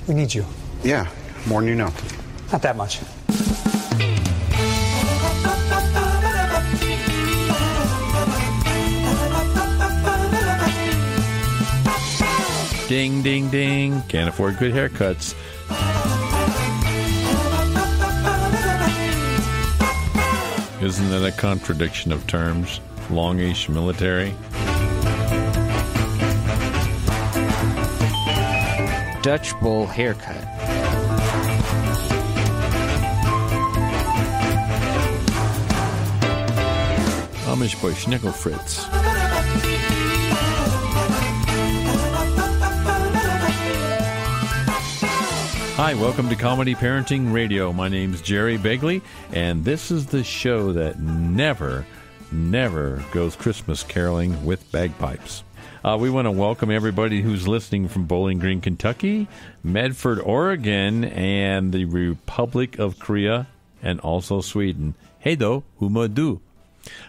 We need you. Yeah, more than you know. Not that much. Ding, ding, ding. Can't afford good haircuts. Isn't that a contradiction of terms? Longish military. Dutch bowl haircut. Amish boy Schnickel Fritz. Hi, welcome to Comedy Parenting Radio. My name's Jerry Begley, and this is the show that never goes Christmas caroling with bagpipes. We want to welcome everybody who's listening from Bowling Green, Kentucky, Medford, Oregon, and the Republic of Korea, and also Sweden. Hey, though, huma do?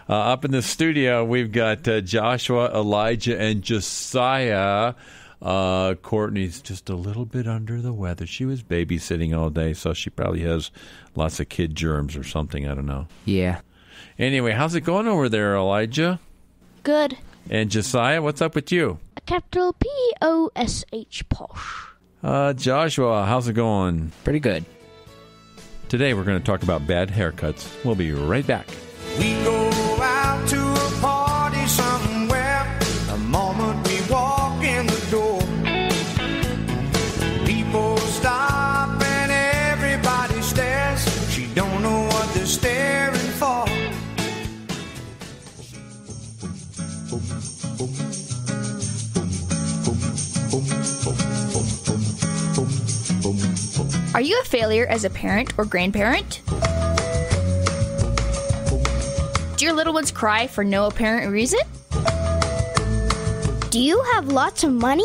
Up in the studio, we've got Joshua, Elijah, and Josiah. Courtney's just a little bit under the weather. She was babysitting all day, so she probably has lots of kid germs or something. I don't know. Yeah. Anyway, how's it going over there, Elijah? Good. And Josiah, what's up with you? A capital P-O-S-H, posh. Joshua, how's it going? Pretty good. Today we're going to talk about bad haircuts. We'll be right back. We go out to a party somewhere. The moment we walk in the door, people stop and everybody stares. She don't know what they're staring for. Are you a failure as a parent or grandparent? Do your little ones cry for no apparent reason? Do you have lots of money?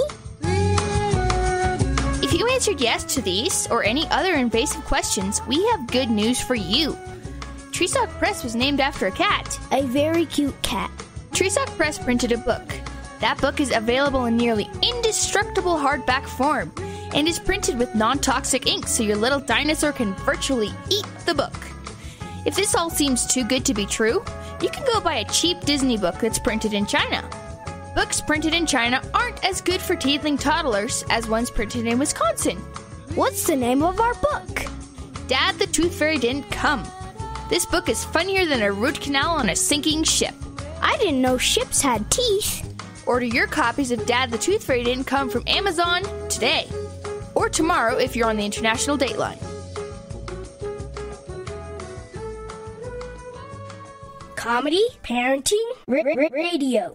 If you answered yes to these or any other invasive questions, we have good news for you. Treestock Press was named after a cat. A very cute cat. Treestock Press printed a book. That book is available in nearly indestructible hardback form and is printed with non-toxic ink so your little dinosaur can virtually eat the book. If this all seems too good to be true, you can go buy a cheap Disney book that's printed in China. Books printed in China aren't as good for teething toddlers as ones printed in Wisconsin. What's the name of our book? Dad the Tooth Fairy Didn't Come. This book is funnier than a root canal on a sinking ship. I didn't know ships had teeth. Order your copies of Dad the Tooth Fairy Didn't Come from Amazon today. Or tomorrow if you're on the international dateline. Comedy, parenting, radio.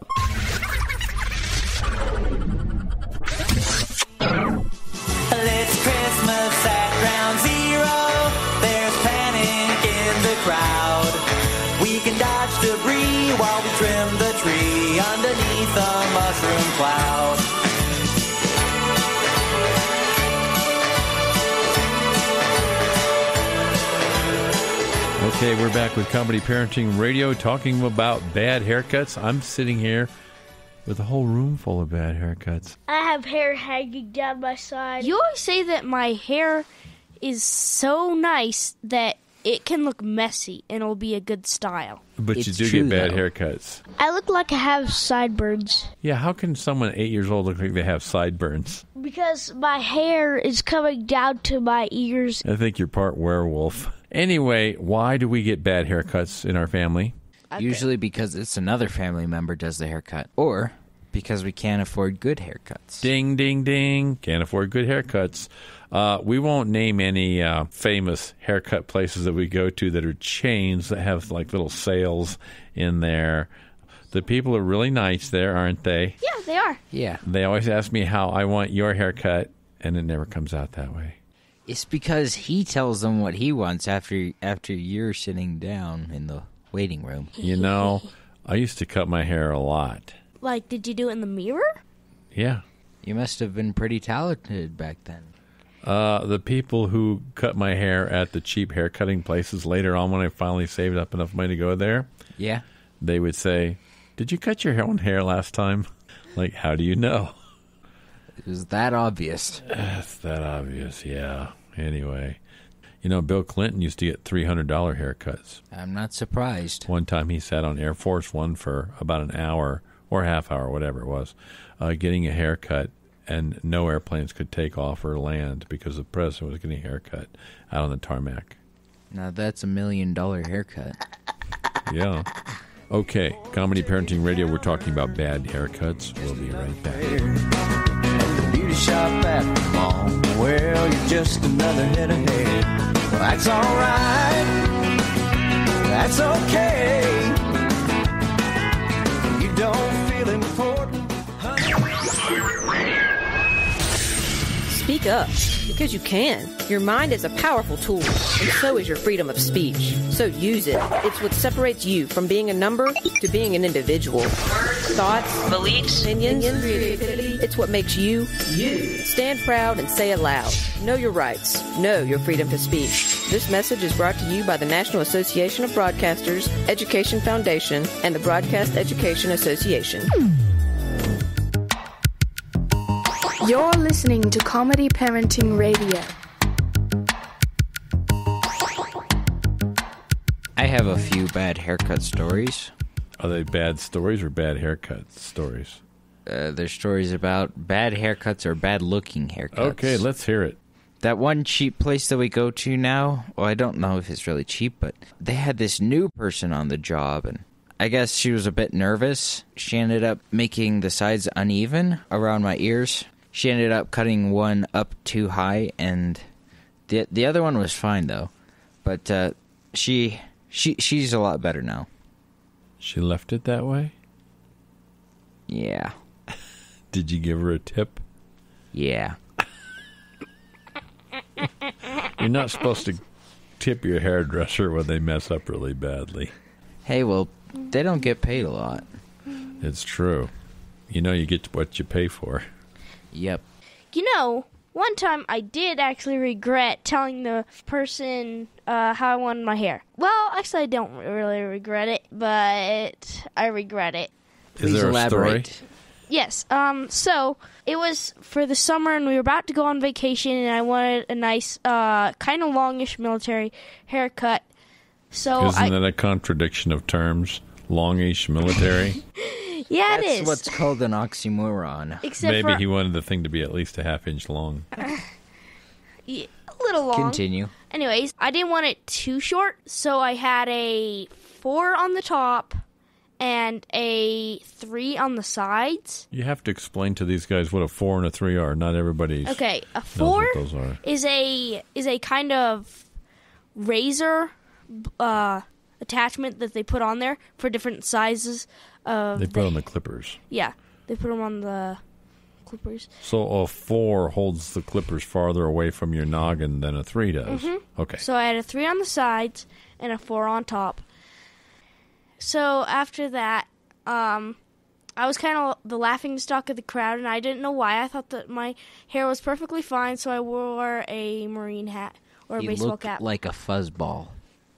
It's Christmas at Ground Zero. There's panic in the crowd. We can dodge debris while we trim the tree underneath a mushroom cloud. Okay, we're back with Comedy Parenting Radio talking about bad haircuts. I'm sitting here with a whole room full of bad haircuts. I have hair hanging down my side. You always say that my hair is so nice that it can look messy and it'll be a good style. But It's you do true, get bad though. haircuts. I look like I have sideburns. Yeah, how can someone 8 years old look like they have sideburns? Because my hair is coming down to my ears. I think you're part werewolf. Anyway, why do we get bad haircuts in our family? Usually because it's another family member does the haircut. Or because we can't afford good haircuts. Ding, ding, ding. Can't afford good haircuts. We won't name any famous haircut places that we go to that are chains that have like little sales in there. The people are really nice there, aren't they? Yeah, they are. Yeah. They always ask me how I want your haircut, and it never comes out that way. It's because he tells them what he wants after you're sitting down in the waiting room. You know, I used to cut my hair a lot. Like, did you do it in the mirror? Yeah. You must have been pretty talented back then. The people who cut my hair at the cheap hair cutting places later on when I finally saved up enough money to go there, Yeah. they would say, "Did you cut your own hair last time?" Like, how do you know? It was that obvious. That's that obvious, yeah. Anyway, Bill Clinton used to get $300 haircuts. I'm not surprised. One time he sat on Air Force One for about an hour or half hour, whatever it was, getting a haircut, and no airplanes could take off or land because the president was getting a haircut out on the tarmac. Now that's $1 million haircut. Yeah. Okay, Comedy Parenting Radio, we're talking about bad haircuts. We'll be right back. The beauty shop at the mall. Well, you're just another head of hair. Well, that's alright. That's okay. You don't feel important, honey. Speak up, because you can. Your mind is a powerful tool, and so is your freedom of speech. So use it. It's what separates you from being a number to being an individual. Thoughts, beliefs, opinions, creativity. It's what makes you, you. Stand proud and say it loud. Know your rights. Know your freedom to speak. This message is brought to you by the National Association of Broadcasters, Education Foundation, and the Broadcast Education Association. You're listening to Comedy Parenting Radio. I have a few bad haircut stories. Are they bad stories or bad haircut stories? They're stories about bad haircuts or bad-looking haircuts. Okay, let's hear it. That one cheap place that we go to now, well, I don't know if it's really cheap, but they had this new person on the job, and I guess she was a bit nervous. She ended up making the sides uneven around my ears. She ended up cutting one up too high, and the other one was fine, though. But she's a lot better now. She left it that way? Yeah. Did you give her a tip? Yeah. You're not supposed to tip your hairdresser when they mess up really badly. Hey, well, they don't get paid a lot. It's true. You get what you pay for. Yep. One time I did actually regret telling the person how I wanted my hair. Well, actually, I don't really regret it, but I regret it. Is there a story? Yes. So it was for the summer, and we were about to go on vacation, and I wanted a nice, kind of longish military haircut. So Isn't that a contradiction of terms? Longish military? Yeah, That's it is. what's called an oxymoron. Except Maybe for he wanted the thing to be at least a half-inch long. a little long. Continue. Anyways, I didn't want it too short, so I had a 4 on the top and a 3 on the sides. You have to explain to these guys what a 4 and a 3 are. Not everybody Okay, a knows 4 what those are. is a kind of razor attachment that they put on there for different sizes of. They put on the clippers. Yeah, they put them on the clippers. So a 4 holds the clippers farther away from your noggin than a 3 does. Mm-hmm. Okay. So I had a 3 on the sides and a 4 on top. So after that, I was kind of the laughing stock of the crowd, and I didn't know why. I thought that my hair was perfectly fine, so I wore a Marine hat or a He baseball looked cap. like a fuzzball.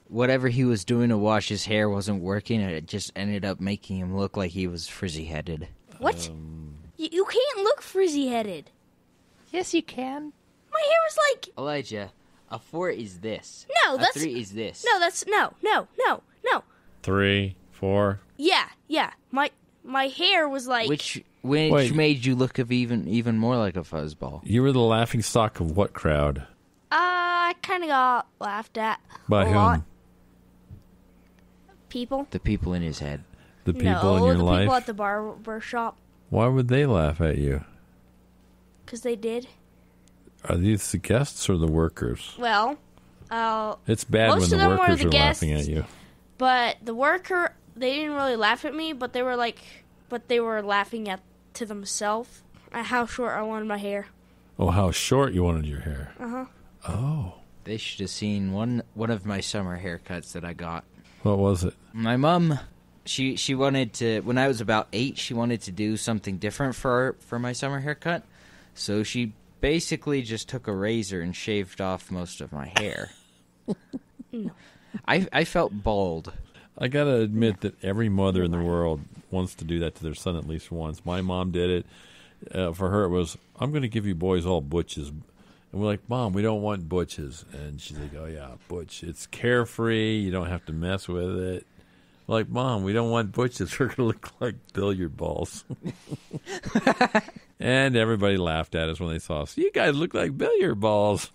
Whatever he was doing to wash his hair wasn't working, and it just ended up making him look like he was frizzy-headed. What? You can't look frizzy-headed. Yes, you can. My hair was like... Elijah, a 4 is this. No, that's... A 3 is this. No, that's... No. 3, 4. Yeah. My hair was like... Which Wait. made you look of even more like a fuzzball. You were the laughing stock of what crowd? I kind of got laughed at. By a whom? lot. People. The people in his head. The people in your the life? people at the barber shop. Why would they laugh at you? Because they did. Are these the guests or the workers? Well, It's bad most when of the them were workers the are laughing guests. at you. but the worker, they didn't really laugh at me, but they were laughing to themselves at how short I wanted my hair. Oh, how short you wanted your hair. Uh-huh. Oh. They should have seen one of my summer haircuts that I got. What was it? My mom, she wanted to, when I was about 8, she wanted to do something different for my summer haircut. So she basically just took a razor and shaved off most of my hair. No. I felt bald. I got to admit that every mother in the world wants to do that to their son at least once. My mom did it. for her, it was, I'm going to give you boys all butches. And we're like, Mom, we don't want butches. And she's like, oh, yeah, butch. It's carefree. You don't have to mess with it. We're like, Mom, we don't want butches. We're going to look like billiard balls. And everybody laughed at us when they saw us. You guys look like billiard balls.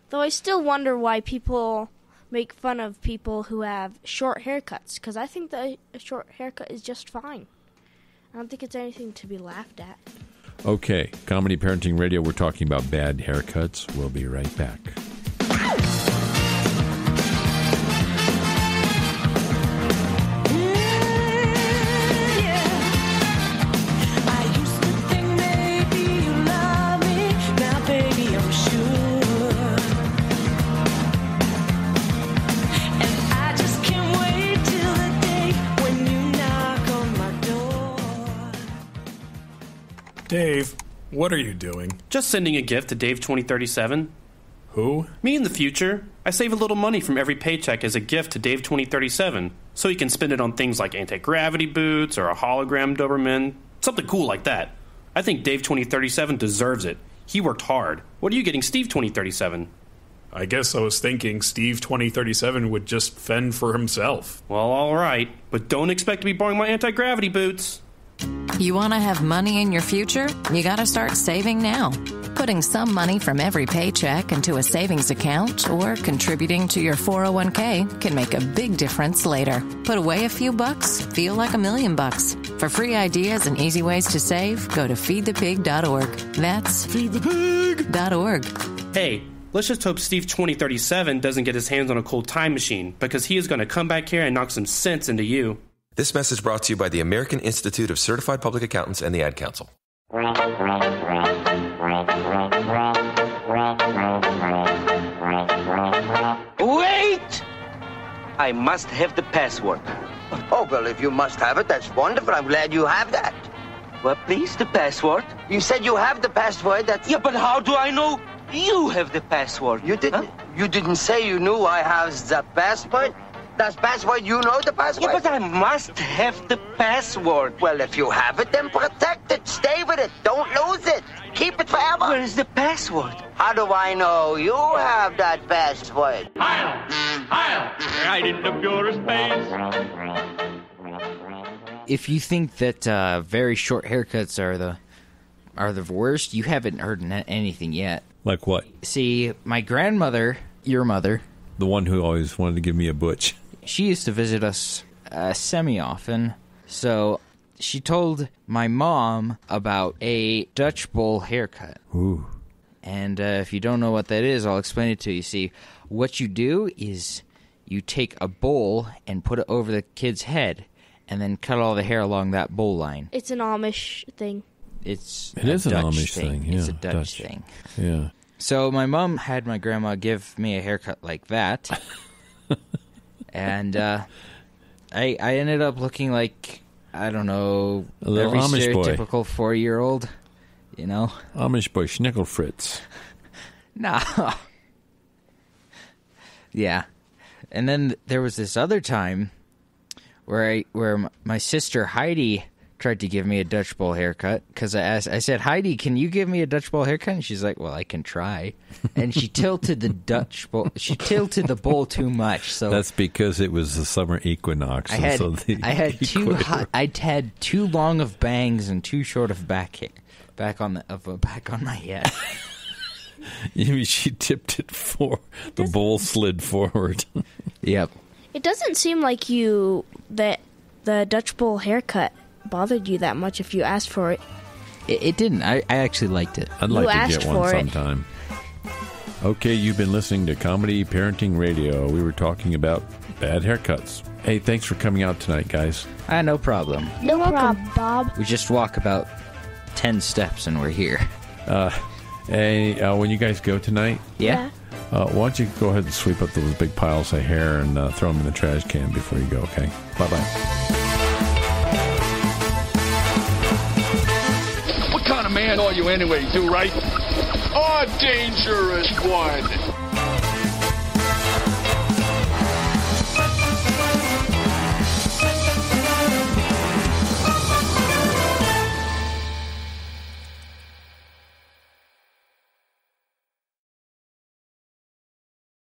Though I still wonder why people make fun of people who have short haircuts, because I think that a short haircut is just fine. I don't think it's anything to be laughed at. Okay, Comedy Parenting Radio, we're talking about bad haircuts. We'll be right back. Dave, what are you doing? Just sending a gift to Dave 2037. Who? Me in the future. I save a little money from every paycheck as a gift to Dave 2037, so he can spend it on things like anti-gravity boots or a hologram Doberman, something cool like that. I think Dave 2037 deserves it. He worked hard. What are you getting Steve 2037? I guess I was thinking Steve 2037 would just fend for himself. Well, all right, but don't expect to be borrowing my anti-gravity boots. You want to have money in your future? You got to start saving now. Putting some money from every paycheck into a savings account or contributing to your 401k can make a big difference later. Put away a few bucks, feel like $1 million. For free ideas and easy ways to save, go to feedthepig.org. That's feedthepig.org. Hey, let's just hope Steve 2037 doesn't get his hands on a cool time machine, because he is going to come back here and knock some sense into you. This message brought to you by the American Institute of Certified Public Accountants and the Ad Council. Wait! I must have the password. Oh, well, if you must have it, that's wonderful. I'm glad you have that. What, please? The password? You said you have the password. That's... Yeah, but how do I know you have the password? You didn't. Huh? You didn't say you knew I have the password. Does password, you know the password? Yeah, but I must have the password. Well, if you have it, then protect it. Stay with it. Don't lose it. Keep it forever. Where is the password? How do I know you have that password? Heil! Right in the purest space. If you think that very short haircuts are the worst, you haven't heard anything yet. Like what? See, my grandmother, your mother, the one who always wanted to give me a butch, she used to visit us semi-often, so she told my mom about a Dutch bowl haircut. Ooh. And if you don't know what that is, I'll explain it to you. See, what you do is you take a bowl and put it over the kid's head, and then cut all the hair along that bowl line. It's an Amish thing. It is an Amish thing. Yeah, it's a Dutch thing. Yeah. So my mom had my grandma give me a haircut like that, and I ended up looking like, I don't know, a little every Amish stereotypical 4-year-old, you know? Amish boy, Schnickel Fritz. No. Yeah. And then there was this other time where my sister Heidi tried to give me a Dutch bowl haircut, because I said, Heidi, can you give me a Dutch bowl haircut? And she's like, well, I can try. And she tilted the Dutch bowl. She tilted the bowl too much. So that's because it was the summer equinox. I had too long of bangs and too short of back hair, back on my head. You mean she tipped it the bowl slid forward. Yep. It doesn't seem like that the Dutch bowl haircut bothered you that much if you asked for it. It didn't. I actually liked it. I'd like to get one sometime. Okay, you've been listening to Comedy Parenting Radio. We were talking about bad haircuts. Hey, thanks for coming out tonight, guys. No problem. No problem, Bob. We just walk about 10 steps and we're here. Hey, when you guys go tonight, yeah. Why don't you go ahead and sweep up those big piles of hair and throw them in the trash can before you go, okay? Bye-bye. What kind of man are you anyway, do right? A dangerous one.